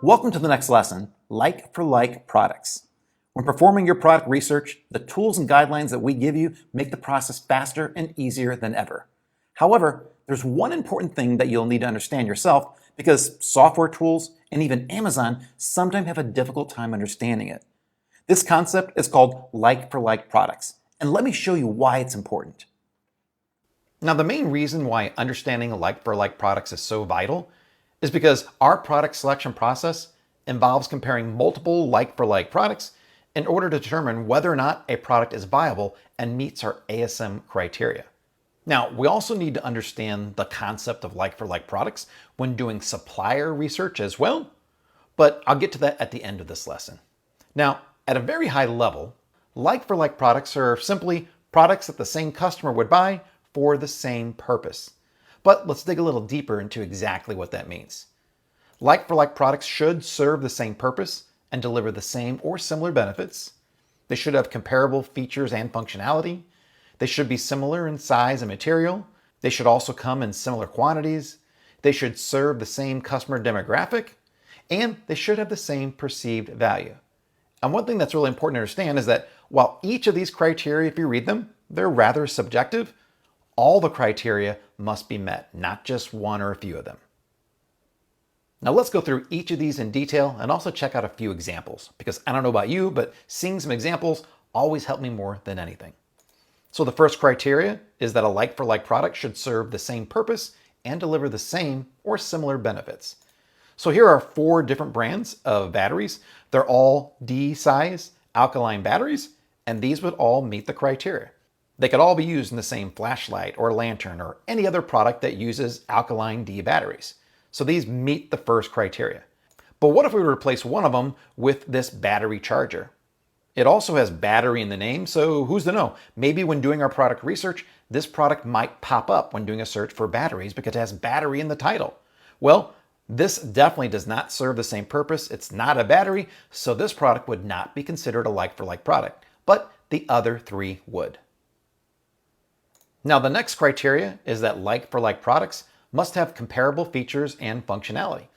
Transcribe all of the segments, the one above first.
Welcome to the next lesson, like-for-like products. When performing your product research, the tools and guidelines that we give you make the process faster and easier than ever. However, there's one important thing that you'll need to understand yourself because software tools and even Amazon sometimes have a difficult time understanding it. This concept is called like-for-like products, and let me show you why it's important. Now, the main reason why understanding like-for-like products is so vital is because our product selection process involves comparing multiple like-for-like products in order to determine whether or not a product is viable and meets our ASM criteria. Now, we also need to understand the concept of like-for-like products when doing supplier research as well, but I'll get to that at the end of this lesson. Now, at a very high level, like-for-like products are simply products that the same customer would buy for the same purpose. But let's dig a little deeper into exactly what that means. Like-for-like products should serve the same purpose and deliver the same or similar benefits. They should have comparable features and functionality. They should be similar in size and material. They should also come in similar quantities. They should serve the same customer demographic. And they should have the same perceived value. And one thing that's really important to understand is that while each of these criteria, if you read them, they're rather subjective, all the criteria must be met, not just one or a few of them. Now let's go through each of these in detail and also check out a few examples, because I don't know about you, but seeing some examples always help me more than anything. So the first criteria is that a like-for-like product should serve the same purpose and deliver the same or similar benefits. So here are 4 different brands of batteries. They're all D-size alkaline batteries, and these would all meet the criteria. They could all be used in the same flashlight or lantern or any other product that uses alkaline D batteries. So these meet the first criteria. But what if we replace one of them with this battery charger? It also has battery in the name, so who's to know? Maybe when doing our product research, this product might pop up when doing a search for batteries because it has battery in the title. Well, this definitely does not serve the same purpose. It's not a battery, so this product would not be considered a like-for-like product, but the other 3 would. Now, the next criteria is that like-for-like products must have comparable features and functionality.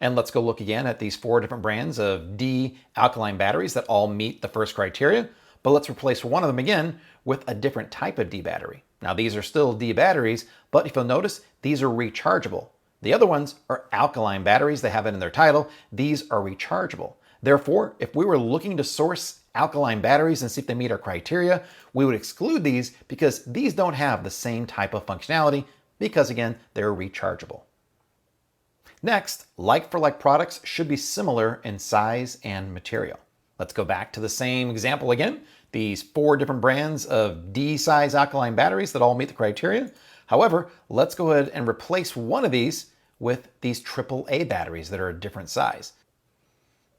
And let's go look again at these 4 different brands of D alkaline batteries that all meet the first criteria, but let's replace one of them again with a different type of D battery. Now, these are still D batteries, but if you'll notice, these are rechargeable. The other ones are alkaline batteries. They have it in their title. These are rechargeable. Therefore, if we were looking to source alkaline batteries and see if they meet our criteria, we would exclude these because these don't have the same type of functionality because, again, they're rechargeable. Next, like-for-like products should be similar in size and material. Let's go back to the same example again. These 4 different brands of D-size alkaline batteries that all meet the criteria. However, let's go ahead and replace one of these with these AAA batteries that are a different size.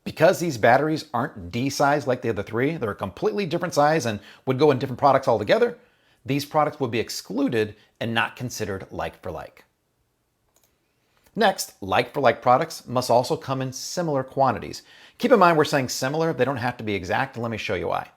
Because these batteries aren't D-size like the other 3, they're a completely different size and would go in different products altogether, these products would be excluded and not considered like-for-like. Next, like-for-like products must also come in similar quantities. Keep in mind we're saying similar, they don't have to be exact, and let me show you why.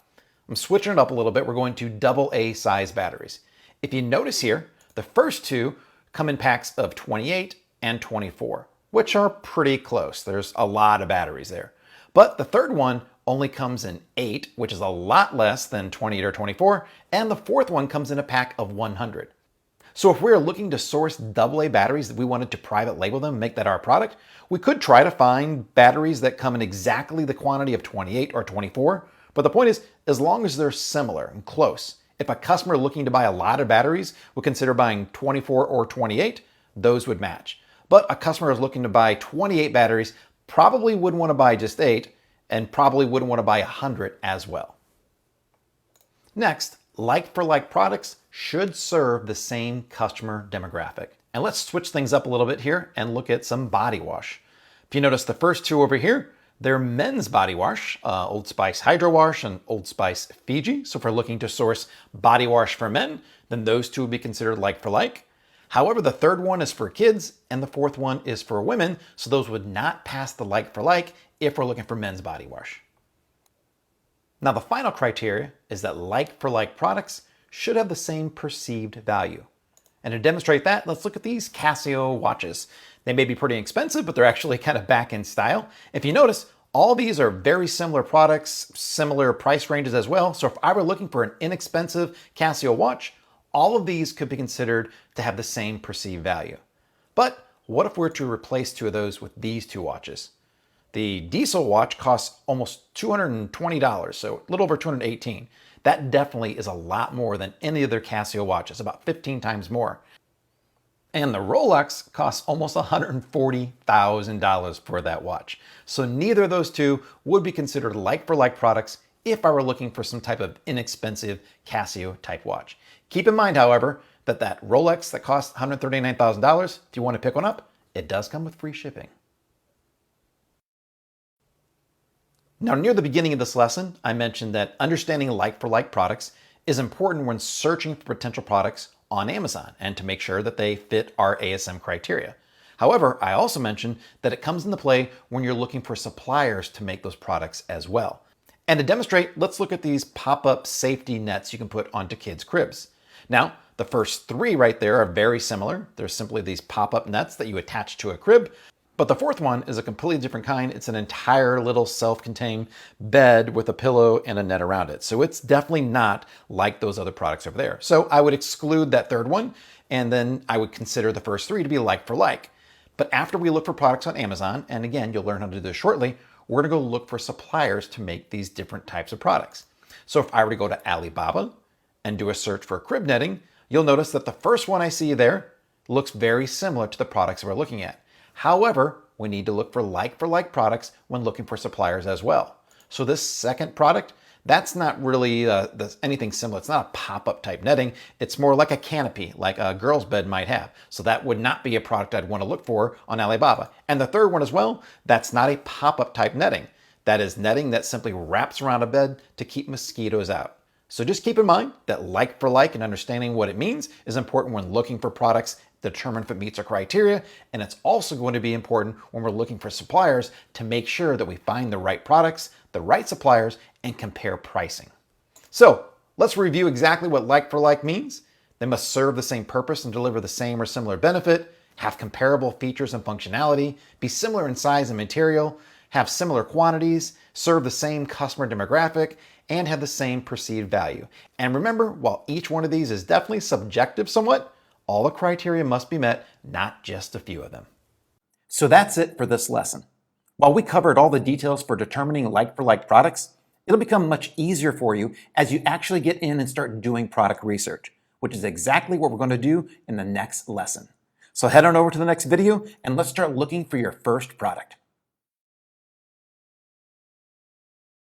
I'm switching it up a little bit, we're going to AA size batteries. If you notice here, the first 2 come in packs of 28 and 24, which are pretty close. There's a lot of batteries there. But the third one only comes in 8, which is a lot less than 28 or 24, and the 4th one comes in a pack of 100. So if we're looking to source AA batteries that we wanted to private label them, make that our product, we could try to find batteries that come in exactly the quantity of 28 or 24. But the point is, as long as they're similar and close, if a customer looking to buy a lot of batteries would consider buying 24 or 28, those would match. But a customer is looking to buy 28 batteries probably wouldn't want to buy just 8 and probably wouldn't want to buy 100 as well. Next, like-for-like products should serve the same customer demographic. And let's switch things up a little bit here and look at some body wash. If you notice the first 2 over here, they're men's body wash, Old Spice Hydro Wash and Old Spice Fiji. So if we're looking to source body wash for men, then those 2 would be considered like-for-like. However, the third one is for kids and the 4th one is for women, so those would not pass the like-for-like if we're looking for men's body wash. Now, the final criteria is that like-for-like products should have the same perceived value. And to demonstrate that, let's look at these Casio watches. They may be pretty expensive, but they're actually kind of back in style. If you notice, all these are very similar products, similar price ranges as well. So if I were looking for an inexpensive Casio watch, all of these could be considered to have the same perceived value. But what if we were to replace two of those with these two watches? The diesel watch costs almost $220, so a little over $218. That definitely is a lot more than any other Casio watches, about 15 times more. And the Rolex costs almost $140,000 for that watch. So neither of those two would be considered like-for-like products if I were looking for some type of inexpensive Casio type watch. Keep in mind, however, that Rolex that costs $139,000, if you want to pick one up, it does come with free shipping. Now, near the beginning of this lesson, I mentioned that understanding like-for-like products is important when searching for potential products on Amazon and to make sure that they fit our ASM criteria. However, I also mentioned that it comes into play when you're looking for suppliers to make those products as well. And to demonstrate, let's look at these pop-up safety nets you can put onto kids' cribs. Now, the first three right there are very similar. They're simply these pop-up nets that you attach to a crib. But the fourth one is a completely different kind. It's an entire little self-contained bed with a pillow and a net around it. So it's definitely not like those other products over there. So I would exclude that third one, and then I would consider the first three to be like for like. But after we look for products on Amazon, and again, you'll learn how to do this shortly, we're gonna go look for suppliers to make these different types of products. So if I were to go to Alibaba and do a search for crib netting, you'll notice that the first one I see there looks very similar to the products we're looking at. However, we need to look for like products when looking for suppliers as well. So this second product, that's not really anything similar. It's not a pop-up type netting. It's more like a canopy, like a girl's bed might have. So that would not be a product I'd want to look for on Alibaba. And the third one as well, that's not a pop-up type netting. That is netting that simply wraps around a bed to keep mosquitoes out. So just keep in mind that like for like and understanding what it means is important when looking for products, determine if it meets our criteria, and it's also going to be important when we're looking for suppliers to make sure that we find the right products, the right suppliers, and compare pricing. So let's review exactly what like for like means. They must serve the same purpose and deliver the same or similar benefit, have comparable features and functionality, be similar in size and material, have similar quantities, serve the same customer demographic, and have the same perceived value. And remember, while each one of these is definitely subjective somewhat, all the criteria must be met, not just a few of them. So that's it for this lesson. While we covered all the details for determining like-for-like products, it'll become much easier for you as you actually get in and start doing product research, which is exactly what we're going to do in the next lesson. So head on over to the next video and let's start looking for your first product.